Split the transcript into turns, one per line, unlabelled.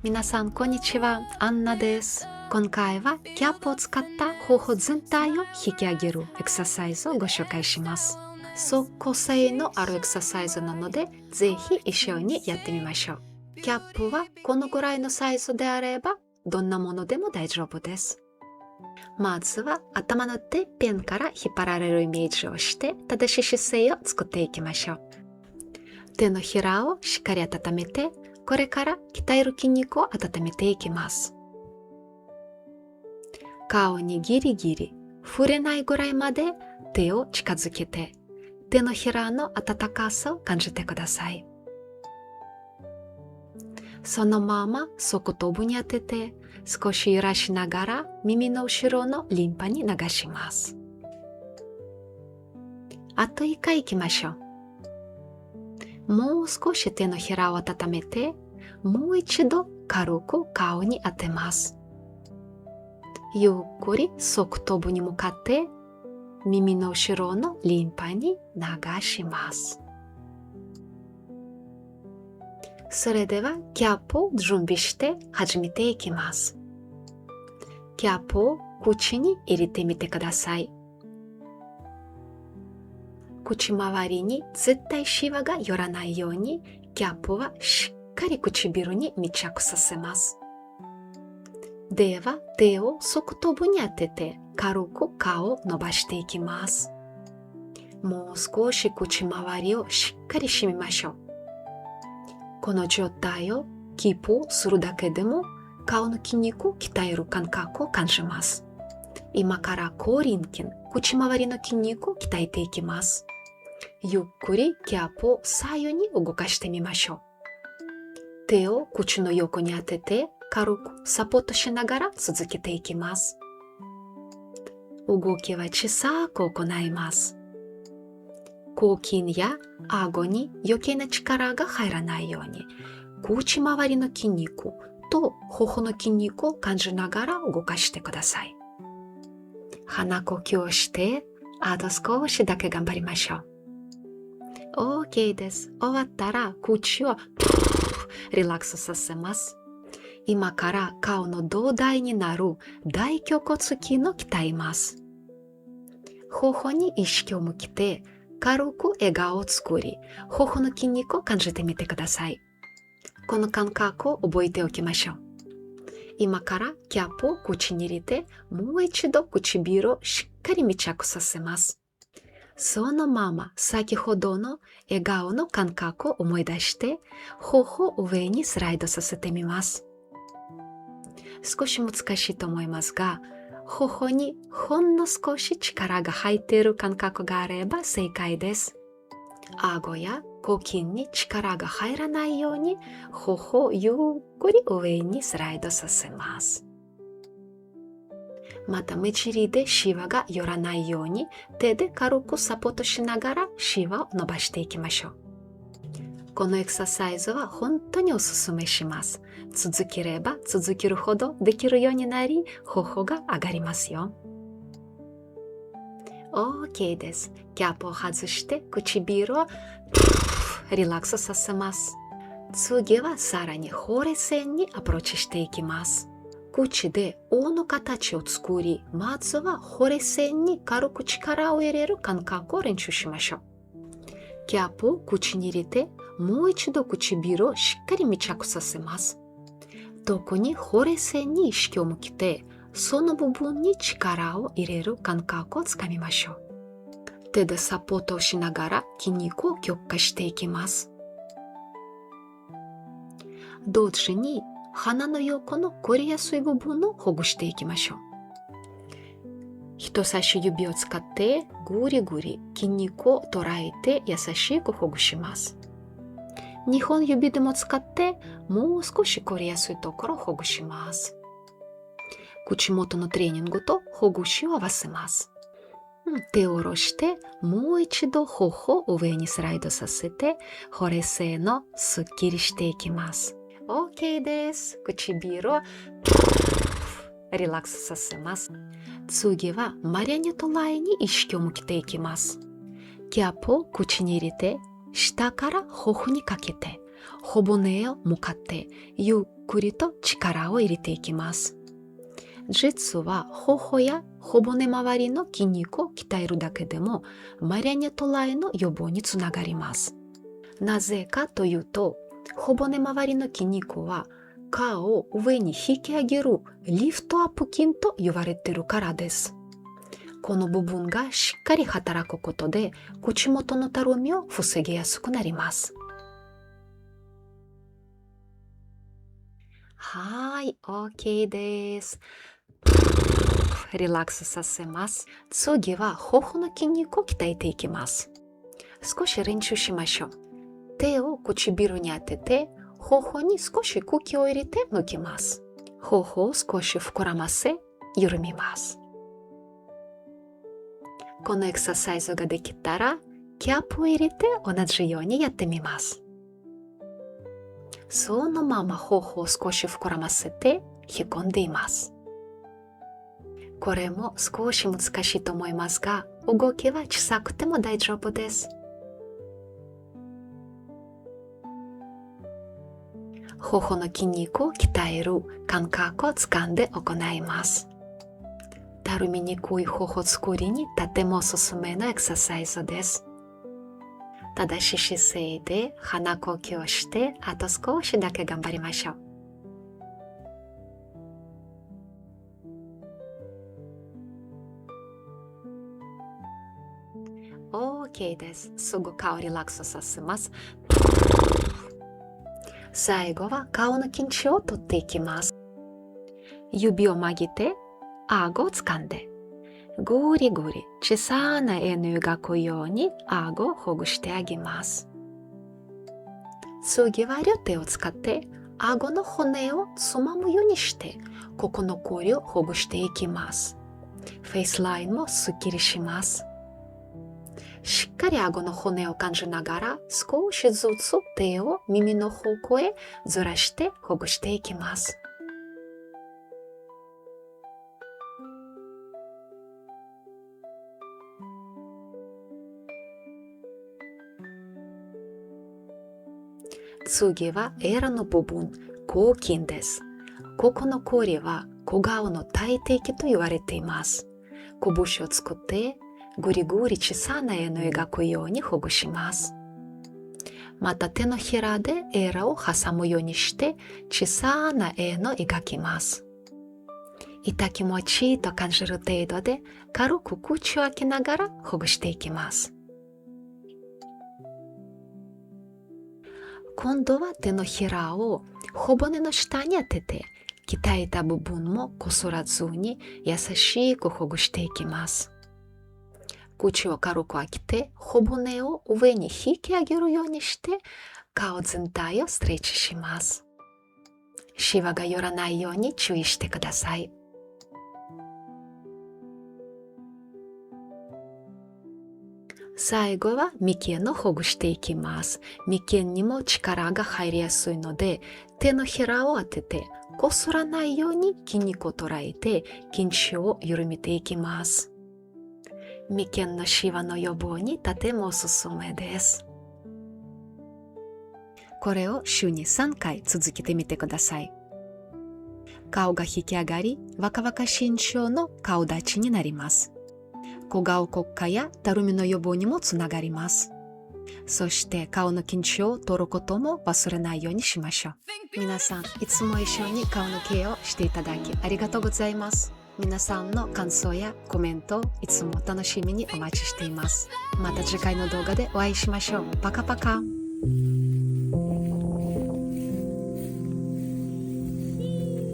皆さんこんにちは、アンナです。今回はキャップを使った頬全体を引き上げるエクササイズをご紹介します。即効性のあるエクササイズなので、ぜひ一緒にやってみましょう。キャップはこのぐらいのサイズであれば、どんなものでも大丈夫です。まずは頭のてっぺんから引っ張られるイメージをして、正しい姿勢を作っていきましょう。手のひらをしっかり温めて、これから鍛える筋肉を温めていきます。顔にギリギリ触れないぐらいまで手を近づけて、手のひらの温かさを感じてください。そのまま側頭部に当てて、少し揺らしながら耳の後ろのリンパに流します。あと1回いきましょう。もう少し手のひらを温めて、もう一度軽く顔に当てます。ゆっくり側頭部に向かって耳の後ろのリンパに流します。それではキャップを準備して始めていきます。キャップを口に入れてみてください。口周りに絶対シワが寄らないように、キャップはしっかり唇に密着させます。では手を側頭部に当てて軽く顔を伸ばしていきます。もう少し口周りをしっかり締めましょう。この状態をキープするだけでも顔の筋肉を鍛える感覚を感じます。今から口輪筋、口周りの筋肉を鍛えていきます。ゆっくりキャップを左右に動かしてみましょう。手を口の横に当てて軽くサポートしながら続けていきます。動きは小さく行います。口筋や顎に余計な力が入らないように、口周りの筋肉と頬の筋肉を感じながら動かしてください。鼻呼吸をして、あと少しだけ頑張りましょう。OK です。終わったら口をリラックスさせます。今から顔の土台になる大胸骨筋を鍛えます。頬に意識を向けて軽く笑顔を作り、頬の筋肉を感じてみてください。この感覚を覚えておきましょう。今からキャップを口に入れて、もう一度唇をしっかり密着させます。そのまま先ほどの笑顔の感覚を思い出して、頬を上にスライドさせてみます。少し難しいと思いますが、頬にほんの少し力が入っている感覚があれば正解です。顎や口筋に力が入らないように、頬をゆっくり上にスライドさせます。また目尻でシワが寄らないように、手で軽くサポートしながらシワを伸ばしていきましょう。このエクササイズは本当におすすめします。続ければ続けるほどできるようになり、頬が上がりますよ。OK です。キャップを外して唇をリラックスさせます。次はさらにほうれい線にアプローチしていきます。口で O の形を作り、まずはほうれい線に軽く力を入れる感覚を練習しましょう。キャップを口に入れて、もう一度唇をしっかり密着させます。特にほうれい線に意識を向けて、その部分に力を入れる感覚をつかみましょう。手でサポートをしながら筋肉を強化していきます。同時に鼻の横の凝りやすい部分をほぐしていきましょう。人差し指を使ってぐりぐり筋肉を捉えて優しくほぐします。2本指でも使ってもう少し凝りやすいところをほぐします。口元のトレーニングとほぐしを合わせます。手を下ろしてもう一度頬を上にスライドさせて、ほうれい線のすっきりしていきます。OK です。唇をリラックスさせます。次はマリアネットラインに意識を向けていきます。キャップを口に入れて、下から頬にかけて頬骨へ向かってゆっくりと力を入れていきます。実は頬や頬骨周りの筋肉を鍛えるだけでもマレニトライの予防につながります。なぜかというと、頬骨周りの筋肉は顔を上に引き上げるリフトアップ筋と言われているからです。この部分がしっかり働くことで口元のたるみを防ぎやすくなります。はい、OK です。リラックスさせます。次は頬の筋肉を鍛えていきます。少し練習しましょう。手を唇に当てて、頬に少し空気を入れて抜きます。頬を少し膨らませ、緩みます。このエクササイズができたら、キャップを入れて同じようにやってみます。そのまま頬を少し膨らませて引っ込んでいます。これも少し難しいと思いますが、動きは小さくても大丈夫です。頬の筋肉を鍛える感覚をつかんで行います。たるみにくい頬作りにとてもおすすめのエクササイズです。正しい姿勢で鼻呼吸をして、あと少しだけ頑張りましょう。OK です。すぐ顔をリラックスさせます。最後は顔の緊張を取っていきます。指を曲げて、顎を掴んで、ぐりぐり小さな円を描くように顎をほぐしてあげます。次は両手を使って顎の骨をつまむようにして、ここのこりをほぐしていきます。フェイスラインもすっきりします。しっかり顎の骨を感じながら、少しずつ手を耳の方向へずらしてほぐしていきます。次はエラの部分、口筋です。ここのこりは小顔の大敵と言われています。拳を作ってぐりぐり小さな円を描くようにほぐします。また手のひらでエラを挟むようにして小さな円を描きます。痛気持ちいいと感じる程度で軽く口を開けながらほぐしていきます。今度は手のひらを頬骨の下に当てて、鍛えた部分もこすらずに優しくほぐしていきます。口を軽く開けて頬骨を上に引き上げるようにして顔全体をストレッチします。シワが寄らないように注意してください。最後は眉間をほぐしていきます。眉間にも力が入りやすいので、手のひらを当ててこすらないように筋肉を捉えて緊張を緩めていきます。眉間のシワの予防にとてもおすすめです。これを週に3回続けてみてください。顔が引き上がり、若々しい印象の顔立ちになります。小顔骨化やたるみの予防にもつながります。そして顔の緊張を取ることも忘れないようにしましょう。皆さん、いつも一緒に顔のケアをしていただきありがとうございます。皆さんの感想やコメント、いつも楽しみにお待ちしています。また次回の動画でお会いしましょう。パカパカ。